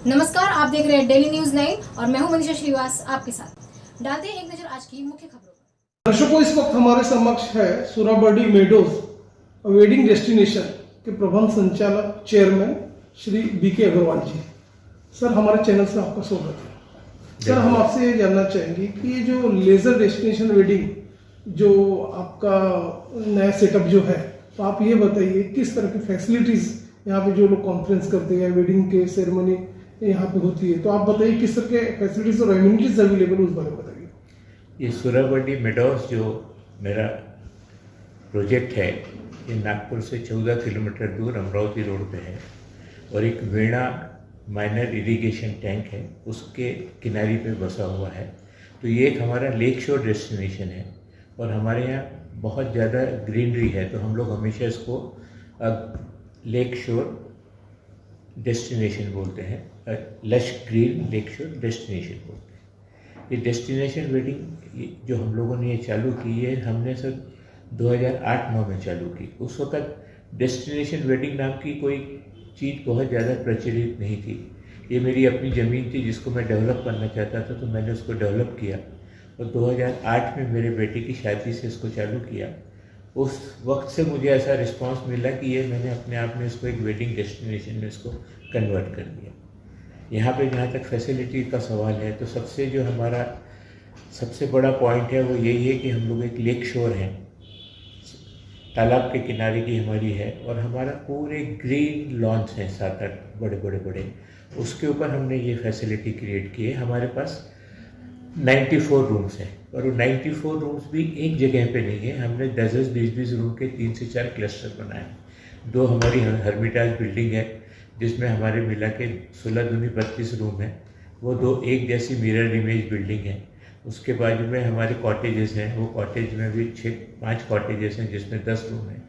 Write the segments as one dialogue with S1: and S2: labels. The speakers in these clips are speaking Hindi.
S1: नमस्कार, आप देख रहे हैं डेली न्यूज 9 और मैं हूं मनीषा श्रीवास आपके साथ। डालते हैं एक नजर आज की मुख्य खबरों पर।
S2: दर्शकों, इस वक्त हमारे समक्ष है सुराबर्डी मेडोज वेडिंग डेस्टिनेशन के प्रबंध संचालक चेयरमैन श्री बीके अग्रवाल जी। सर, हमारे चैनल से आपका स्वागत है। सर, हम आपसे ये जानना चाहेंगे कि ये जो लेजर डेस्टिनेशन वेडिंग जो आपका नया सेटअप जो है, तो आप ये बताइए किस तरह की फैसिलिटीज यहाँ पे जो लोग कॉन्फ्रेंस करते हैं, वेडिंग के सेरेमनी यहाँ पे होती है, तो आप बताइए किस तरह के फैसिलिटीज और एमिनिटीज अवेलेबल उस बारे में बताइए।
S3: ये सुराबर्डी मेडोज जो मेरा प्रोजेक्ट है, ये नागपुर से 14 किलोमीटर दूर अमरावती रोड पे है और एक वीणा माइनर इरिगेशन टैंक है, उसके किनारे पे बसा हुआ है। तो ये एक हमारा लेक शोर डेस्टिनेशन है और हमारे यहाँ बहुत ज़्यादा ग्रीनरी है, तो हम लोग हमेशा इसको लेक शोर डेस्टिनेशन बोलते हैं, लश ग्रीन लेक शोर डेस्टिनेशन बोलते हैं। ये डेस्टिनेशन वेडिंग जो हम लोगों ने ये चालू की है, हमने सर 2008-9 में चालू की। उस वक्त डेस्टिनेशन वेडिंग नाम की कोई चीज़ बहुत ज़्यादा प्रचलित नहीं थी। ये मेरी अपनी ज़मीन थी जिसको मैं डेवलप करना चाहता था, तो मैंने उसको डेवलप किया और 2008 में मेरे बेटे की शादी से इसको चालू किया। उस वक्त से मुझे ऐसा रिस्पांस मिला कि ये मैंने अपने आप में इसको एक वेडिंग डेस्टिनेशन में इसको कन्वर्ट कर दिया। यहाँ पे जहाँ तक फैसिलिटी का सवाल है, तो सबसे बड़ा पॉइंट है वो यही है कि हम लोग एक लेक शोर हैं, तालाब के किनारे की हमारी है और हमारा पूरे ग्रीन लॉन्स हैं 7-8 बड़े। उसके ऊपर हमने ये फैसिलिटी क्रिएट की है। हमारे पास 94 रूम्स हैं और वो 94 रूम्स भी एक जगह पे नहीं है। हमने 10-20 रूम के 3 से 4 क्लस्टर बनाए हैं। 2 हमारी हर्मिटाज बिल्डिंग है जिसमें हमारे मिला के 16-32 रूम हैं। वो 2 एक जैसी मिरर इमेज बिल्डिंग है। उसके बाजू में हमारे कॉटेजेस हैं, वो कॉटेज में भी 5 कॉटेजेस हैं जिसमें 10 रूम हैं।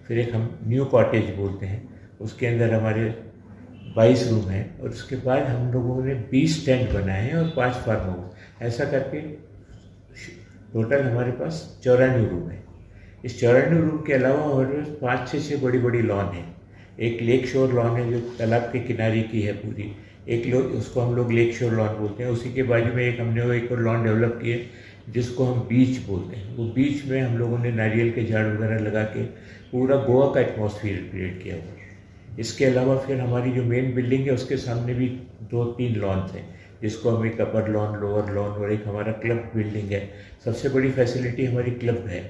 S3: फिर एक हम न्यू कॉटेज बोलते हैं, उसके अंदर हमारे 22 रूम हैं और उसके बाद हम लोगों ने 20 टेंट बनाए हैं और 5 फार्म हाउस। ऐसा करके टोटल हमारे पास 94 रूम है। इस 94 रूम के अलावा हमारे पास 5-6 बड़ी लॉन है। एक लेक शोर लॉन है जो तालाब के किनारे की है पूरी, उसको हम लोग लेक शोर लॉन बोलते हैं। उसी के बाजू में हमने वो एक और लॉन डेवलप की है जिसको हम बीच बोलते हैं। वो बीच में हम लोगों ने नारियल के झाड़ वगैरह लगा के पूरा गोवा का एटमॉस्फेयर क्रिएट किया हुआ है। इसके अलावा फिर हमारी जो मेन बिल्डिंग है उसके सामने भी 2-3 लॉन्स हैं जिसको हम एक अपर लॉन, लोअर लॉन और एक हमारा क्लब बिल्डिंग है। सबसे बड़ी फैसिलिटी हमारी क्लब है।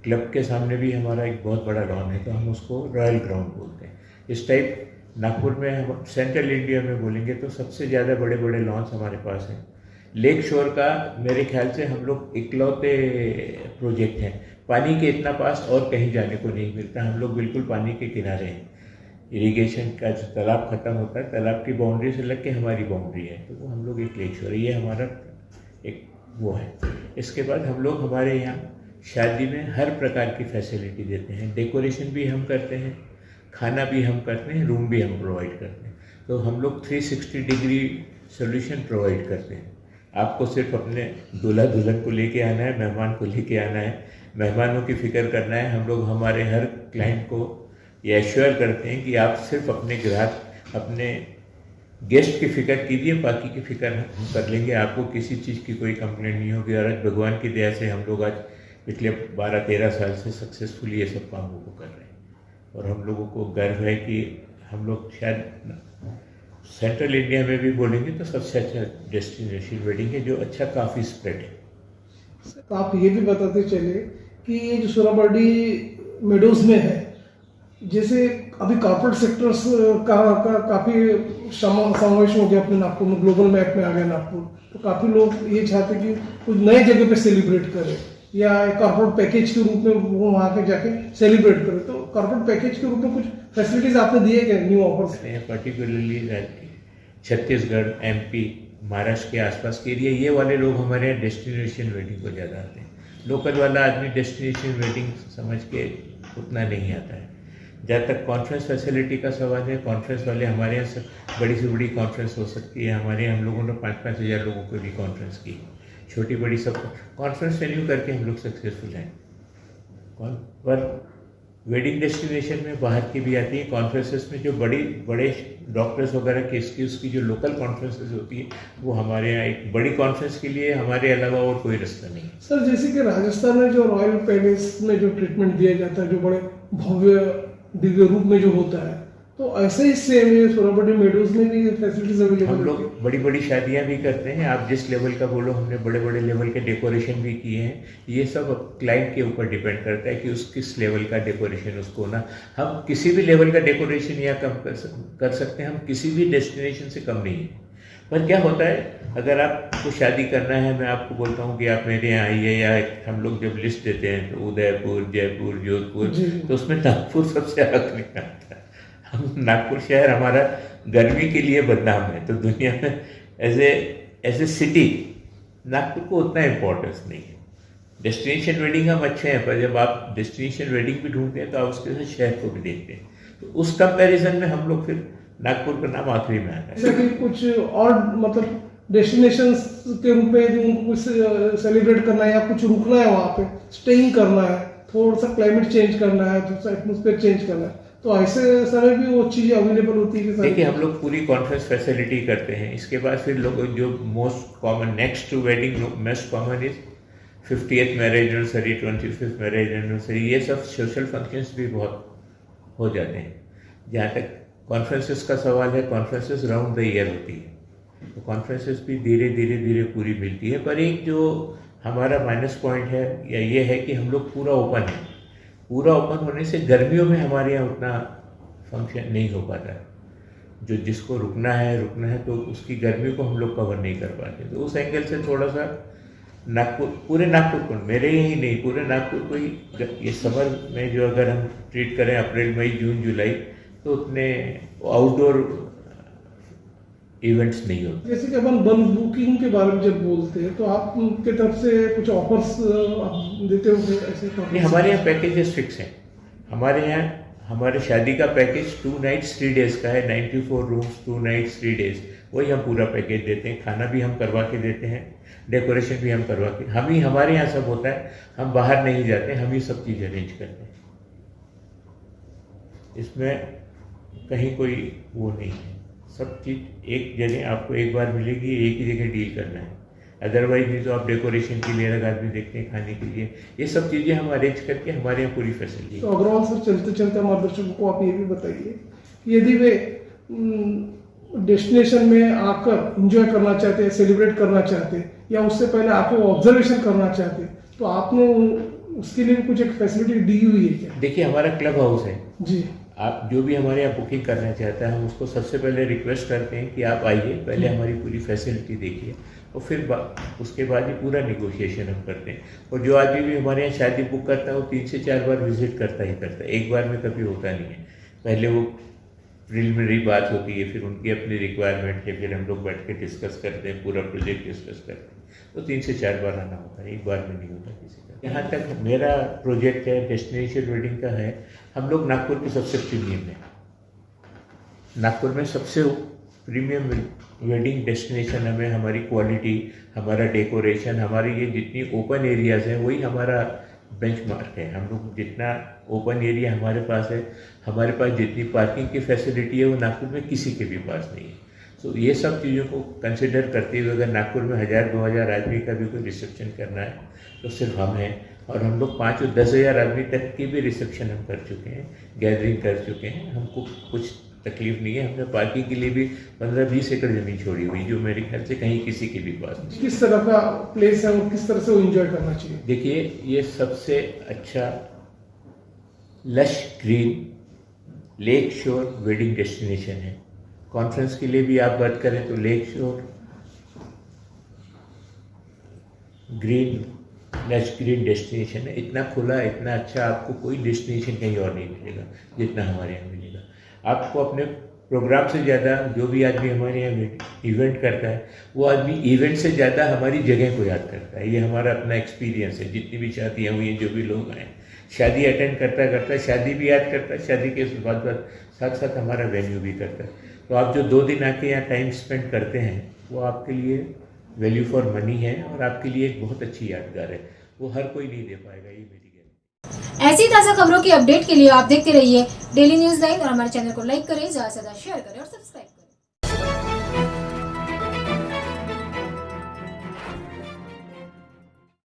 S3: क्लब के सामने भी हमारा एक बहुत बड़ा लॉन है, तो हम उसको रॉयल ग्राउंड बोलते हैं। इस टाइप नागपुर में हम सेंट्रल इंडिया में बोलेंगे तो सबसे ज़्यादा बड़े लॉन्स हमारे पास हैं। लेक शोर का मेरे ख्याल से हम लोग इकलौते प्रोजेक्ट हैं। पानी के इतना पास और कहीं जाने को नहीं मिलता। हम लोग बिल्कुल पानी के किनारे हैं। इरिगेशन का जो तालाब खत्म होता है, तालाब की बाउंड्री से लग के हमारी बाउंड्री है, तो वो हम लोग एक लेक शोर है। ये हमारा एक वो है। इसके बाद हम लोग हमारे यहाँ शादी में हर प्रकार की फैसिलिटी देते हैं। डेकोरेशन भी हम करते हैं, खाना भी हम करते हैं, रूम भी हम प्रोवाइड करते हैं। तो हम लोग 360 डिग्री सोल्यूशन प्रोवाइड करते हैं। आपको सिर्फ अपने दूल्हा दुल्हन को लेके आना है, मेहमान को लेके आना है, मेहमानों की फ़िक्र करना है। हम लोग हमारे हर क्लाइंट को ये एश्योर करते हैं कि आप सिर्फ अपने ग्राहक, अपने गेस्ट की फ़िक्र कीजिए, बाकी की फ़िक्र हम कर लेंगे। आपको किसी चीज़ की कोई कंप्लेंट नहीं होगी। और आज भगवान की दया से हम लोग आज पिछले 12-13 साल से सक्सेसफुली ये सब कामों को कर रहे हैं और हम लोगों को गर्व है कि हम लोग शायद सेंट्रल इंडिया में भी बोलेंगे तो सबसे अच्छा डेस्टिनेशन वेडिंग है जो अच्छा काफ़ी स्प्रेड है।
S2: तो आप ये भी बताते चले कि ये जो सुराबर्डी मेडोज में है, जैसे अभी कॉर्पोरेट सेक्टर्स का काफ़ी समावेश हो गया अपने नागपुर में, ग्लोबल मैप में आ गया नागपुर। तो काफ़ी लोग ये चाहते हैं कि कुछ नए जगह पे सेलिब्रेट करें या कॉर्पोरेट पैकेज के रूप में वो वहाँ के जाके सेलिब्रेट करें। तो कॉर्पोरेट पैकेज के रूप में कुछ फैसिलिटीज आपने दिए क्या, new offers?
S3: Particularly Chhattisgarh, MP, Maharashtra के आसपास के एरिया, ये वाले लोग हमारे यहाँ डेस्टिनेशन वेडिंग को ज़्यादा आते हैं। लोकल वाला आदमी डेस्टिनेशन वेडिंग समझ के उतना नहीं आता है। जहाँ तक कॉन्फ्रेंस फैसिलिटी का सवाल है, कॉन्फ्रेंस वाले हमारे यहाँ बड़ी से बड़ी कॉन्फ्रेंस हो सकती है। हमारे यहाँ हम लोगों ने 5-5 हज़ार लोगों को भी कॉन्फ्रेंस की, छोटी बड़ी सब कॉन्फ्रेंस वेन्यू करके हम लोग सक्सेसफुल हैं। पर वेडिंग डेस्टिनेशन में बाहर की भी आती है, कॉन्फ्रेंसेस में जो बड़े डॉक्टर्स वगैरह की उसकी जो लोकल कॉन्फ्रेंसेस होती है वो हमारे यहाँ एक बड़ी कॉन्फ्रेंस के लिए हमारे अलावा और कोई रास्ता नहीं है।
S2: सर जैसे कि राजस्थान में जो रॉयल पैलेस में जो ट्रीटमेंट दिया जाता है, जो बड़े भव्य दिव्य रूप में जो होता है, तो ऐसे ही सेम ये सोनाबर्डी मेडोज में भी फैसिलिटीज अवेलेबल
S3: हम लोग बड़ी बड़ी शादियां भी करते हैं। आप जिस लेवल का बोलो, हमने बड़े बड़े लेवल के डेकोरेशन भी किए हैं। ये सब क्लाइंट के ऊपर डिपेंड करता है कि उस किस लेवल का डेकोरेशन उसको ना, हम किसी भी लेवल का डेकोरेशन या कम कर सकते हैं, हम किसी भी डेस्टिनेशन से कम नहीं है। पर क्या होता है, अगर आपको शादी करना है, मैं आपको बोलता हूँ कि आप मेरे यहाँ आइए, या हम लोग जब लिस्ट देते हैं तो उदयपुर, जयपुर, जोधपुर, तो उसमें नागपुर सबसे अलग नहीं आता है। हम नागपुर शहर हमारा गर्मी के लिए बदनाम है, तो दुनिया में एज ए सिटी नागपुर को उतना इम्पोर्टेंस नहीं है। डेस्टिनेशन वेडिंग हम अच्छे हैं, पर जब आप डेस्टिनेशन वेडिंग भी ढूंढते हैं तो आप उसके साथ शहर को भी देखते हैं, तो उस कंपैरिजन में हम लोग फिर नागपुर का नाम आखिरी में आता है।
S2: जैसे कि कुछ और मतलब डेस्टिनेशंस के रूप में यदि उनको कुछ सेलिब्रेट करना है या कुछ रुकना है, वहाँ पे स्टेइंग करना है, थोड़ा सा क्लाइमेट चेंज करना है, थोड़ा सा एटमोस्फेयर चेंज करना है, तो ऐसे समय भी वो चीज़ें अवेलेबल होती है।
S3: देखिए, हम लोग पूरी कॉन्फ्रेंस फैसिलिटी करते हैं। इसके बाद फिर लोग जो most common next to wedding most common is 50th marriage anniversary, 25th marriage anniversary, ये सब सोशल फंक्शंस भी बहुत हो जाते हैं। जहाँ तक कॉन्फ्रेंसेस का सवाल है, कॉन्फ्रेंसेस राउंड द ईयर होती है, तो कॉन्फ्रेंसेस भी धीरे धीरे पूरी मिलती है। पर एक जो हमारा माइनस पॉइंट है या ये है कि हम लोग पूरा ओपन है। पूरा ओपन होने से गर्मियों में हमारे यहाँ उतना फंक्शन नहीं हो पाता है। जो जिसको रुकना है तो उसकी गर्मी को हम लोग कवर नहीं कर पाते। तो उस एंगल से थोड़ा सा नागपुर, पूरे नागपुर को, मेरे ही नहीं पूरे नागपुर को ही ये समर में जो अगर हम ट्रीट करें अप्रैल, मई, जून, जुलाई, तो उतने आउटडोर इवेंट्स नहीं होते।
S2: जैसे कि अपन बल्क बुकिंग के बारे में जब बोलते हैं, तो आपके तरफ से कुछ ऑफर्स आप देते हो ऐसे?
S3: नहीं, हमारे यहाँ पैकेजेस फिक्स हैं। हमारे यहाँ हमारे शादी का पैकेज 2 nights 3 days का है, 94 रूम्स 2 nights 3 days, वही हम पूरा पैकेज देते हैं। खाना भी हम करवा के देते हैं, डेकोरेशन भी हम करवा के, हम ही, हमारे यहाँ सब होता है, हम बाहर नहीं जाते, हम ही सब चीज़ अरेंज करते हैं। इसमें कहीं कोई वो नहीं है, सब चीज़ एक जगह आपको एक बार मिलेगी, एक ही जगह डील करना है। अदरवाइज नहीं तो आप डेकोरेशन के लिए अलग आदमी देखते हैं, खाने के लिए, ये सब चीज़ें हम अरेंज करके हमारे यहाँ पूरी फैसिलिटी।
S2: तो अग्रवाल सर, चलते चलते हमारे दर्शकों को आप ये भी बताइए कि यदि वे डेस्टिनेशन में आकर एंजॉय करना चाहते हैं, सेलिब्रेट करना चाहते हैं, या उससे पहले आपको ऑब्जर्वेशन करना चाहते हैं, तो आपने उसके लिए कुछ एक फैसिलिटी दी हुई है क्या? देखिए,
S3: हमारा क्लब हाउस है
S2: जी।
S3: आप जो भी हमारे यहाँ बुकिंग करना चाहता है, हम उसको सबसे पहले रिक्वेस्ट करते हैं कि आप आइए, पहले हमारी पूरी फैसिलिटी देखिए, और फिर उसके बाद ही पूरा निगोशिएशन हम करते हैं। और जो आदमी भी हमारे यहाँ शादी बुक करता है वो 3 से 4 बार विजिट करता ही करता है, एक बार में कभी होता नहीं है। पहले वो प्रिलिमिनरी बात होती है, फिर उनकी अपनी रिक्वायरमेंट है, फिर हम लोग बैठ के डिस्कस करते हैं, पूरा प्रोजेक्ट डिस्कस करते हैं, तो 3 से 4 बार आना होता है, एक बार में नहीं होता किसी का। यहाँ तक मेरा प्रोजेक्ट है डेस्टिनेशन वेडिंग का है, हम लोग नागपुर के सबसे प्रीमियम है। नागपुर में सबसे प्रीमियम वेडिंग डेस्टिनेशन हमें, हमारी क्वालिटी, हमारा डेकोरेशन, हमारी ये जितनी ओपन एरियाज़ हैं वही हमारा बेंचमार्क है। हम लोग जितना ओपन एरिया हमारे पास है, हमारे पास जितनी पार्किंग की फैसिलिटी है, वो नागपुर में किसी के भी पास नहीं है। तो ये सब चीज़ों को कंसिडर करते हुए अगर नागपुर में 1000-2000 आदमी का भी कोई रिसेप्शन करना है तो सिर्फ हम हैं, और हम लोग 5 और 10,000 आदमी तक की भी रिसेप्शन हम कर चुके हैं, गैदरिंग कर चुके हैं, हमको कुछ तकलीफ नहीं है। हमने पार्किंग के लिए भी 15-20 एकड़ ज़मीन छोड़ी हुई, जो मेरे ख्याल से कहीं किसी के भी पास नहीं।
S2: किस तरह का प्लेस है और किस तरह से वो एंजॉय करना चाहिए?
S3: देखिए, ये सबसे अच्छा लश ग्रीन लेक शोर वेडिंग डेस्टिनेशन है। कॉन्फ्रेंस के लिए भी आप बात करें तो लेक शोर ग्रीन लश ग्रीन डेस्टिनेशन है। इतना खुला, इतना अच्छा आपको कोई डेस्टिनेशन कहीं और नहीं मिलेगा जितना हमारे यहाँ मिलेगा। आपको अपने प्रोग्राम से ज़्यादा, जो भी आदमी हमारे यहाँ इवेंट करता है, वो आदमी इवेंट से ज़्यादा हमारी जगह को याद करता है। ये हमारा अपना एक्सपीरियंस है। जितनी भी शादियाँ हुई हैं, जो भी लोग आए, शादी अटेंड करता शादी भी याद करता है, शादी के बाद साथ साथ हमारा वेन्यू भी करता है। तो आप जो 2 दिन आके यहाँ टाइम स्पेंड करते हैं, वो आपके लिए वैल्यू फॉर मनी है और आपके लिए एक बहुत अच्छी यादगार है। वो हर कोई नहीं दे पाएगा, ये मेरी गारंटी।
S1: ऐसी ताज़ा खबरों की अपडेट के लिए आप देखते रहिए डेली न्यूज़ 9 और हमारे चैनल को लाइक करें, ज़्यादा से ज़्यादा शेयर करें और सब्सक्राइब करें।